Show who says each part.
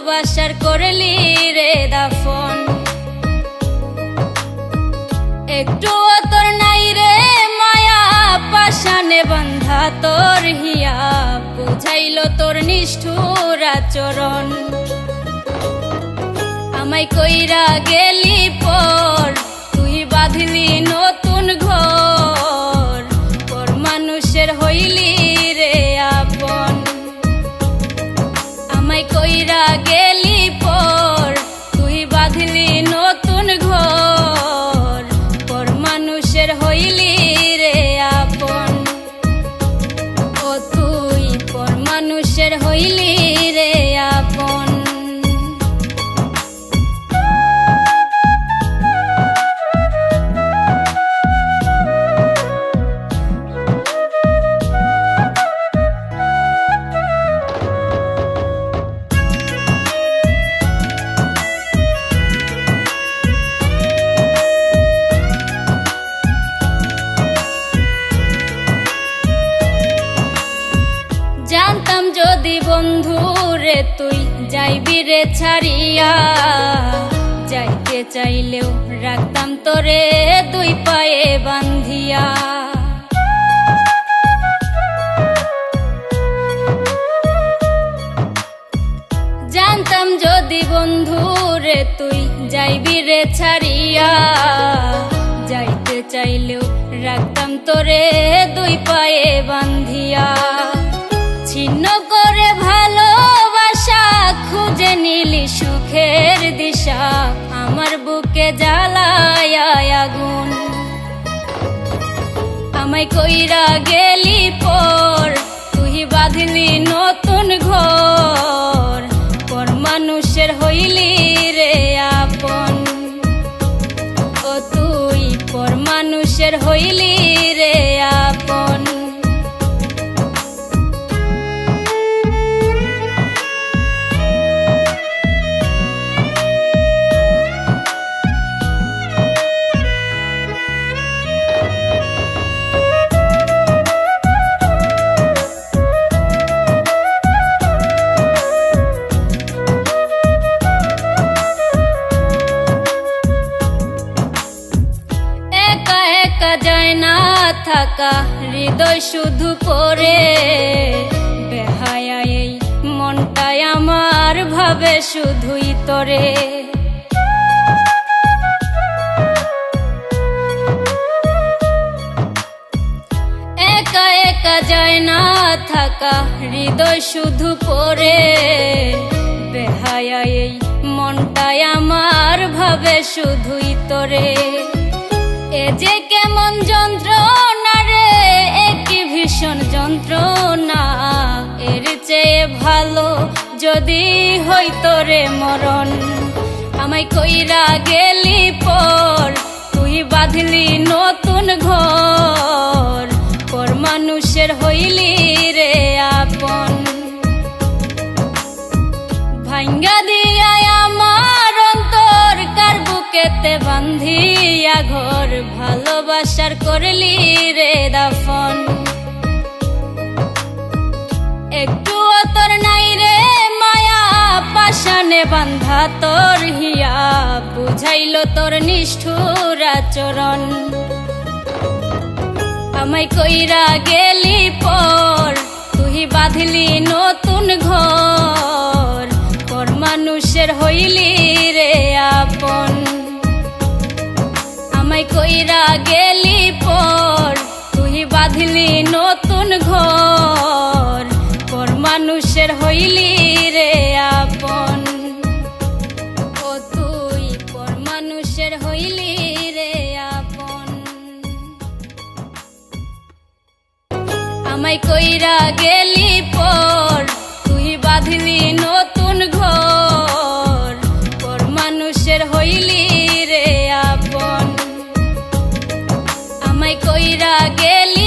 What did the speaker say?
Speaker 1: ভালোবাসার করলি রে দাফন। একটু তোর নাই রে মায়া পাশানে বান্ধা তোর হিয়া, বুঝাইল তোর নিষ্ঠুর আচরণ। আমায় কইরা গেলি পর তুই বাঁধলি নতুন ঘর, পর মানুষের হইলি রে আপন। আমায় কইরা গেলি পর তুই বাঁধলি নতুন ঘর, পর মানুষের হইলি রে আপন। ও তুই পর মানুষের হইলি রে আপন। জানতাম যদি বন্ধু রে তুই যাইবি রে ছাড়িয়া, যাইতে চাইলেও রাখতাম তোরে দুই পায়ে বান্ধিয়া। জানতাম যদি বন্ধু রে তুই যাইবি রে ছাড়িয়া, যাইতে চাইলেও রাখতাম তোরে দুই পায়ে বান্ধিয়া। ছিন্ন করে ভালোবাসা খুঁজে নিলি সুখের দিশা, আমার বুকে জ্বালায় আগুন। আমায় কইরা গেলি পর তুই বাঁধলি নতুন ঘর, পর মানুষের হইলি রে আপন। ও তুই পর মানুষের হইলি রে আপন। যায় না থাকা হৃদয় শুধু পড়ে, বেহায়া এই মনটাই আমার ভাবে শুধুই তোরে। একা একা যায় না থাকা হৃদয় শুধু পড়ে, বেহায়া এই মনটাই আমার ভাবে শুধুই তোরে। এ যে কেমন যন্ত্রণা রে, একই ভীষণ যন্ত্রণা, এর চেয়ে ভালো যদি হইতো রে মরণ। আমায় কইরা গেলি পর তুই বাঁধলি নতুন ঘর, পর মানুষের হইলি রে আপন। ভাঙ্গা দিয়া আমার অন্তর কার বুকেতে বান্ধিয়া ঘর, ভালোবাসার করলি রে দাফন। একটু তোর নাই রে মায়া পাশানে বান্ধা তোর হিয়া, বুঝাইল তোর নিষ্ঠুর আচরণ। আমায় কইরা গেলি পর তুই বাঁধলি নতুন ঘর, পর মানুষের হইলি রে আপন। আমায় কইরা গেলি পর তুই বাঁধলি নতুন ঘর, পর মানুষের হইলি রে আপন। ও তুই পর মানুষের হইলি রে আপন। আমায় কইরা গেলি পর তুই বাঁধলি নতুন ঘর, পর মানুষের হইলি রে আপন। আমায় কইরা গেলি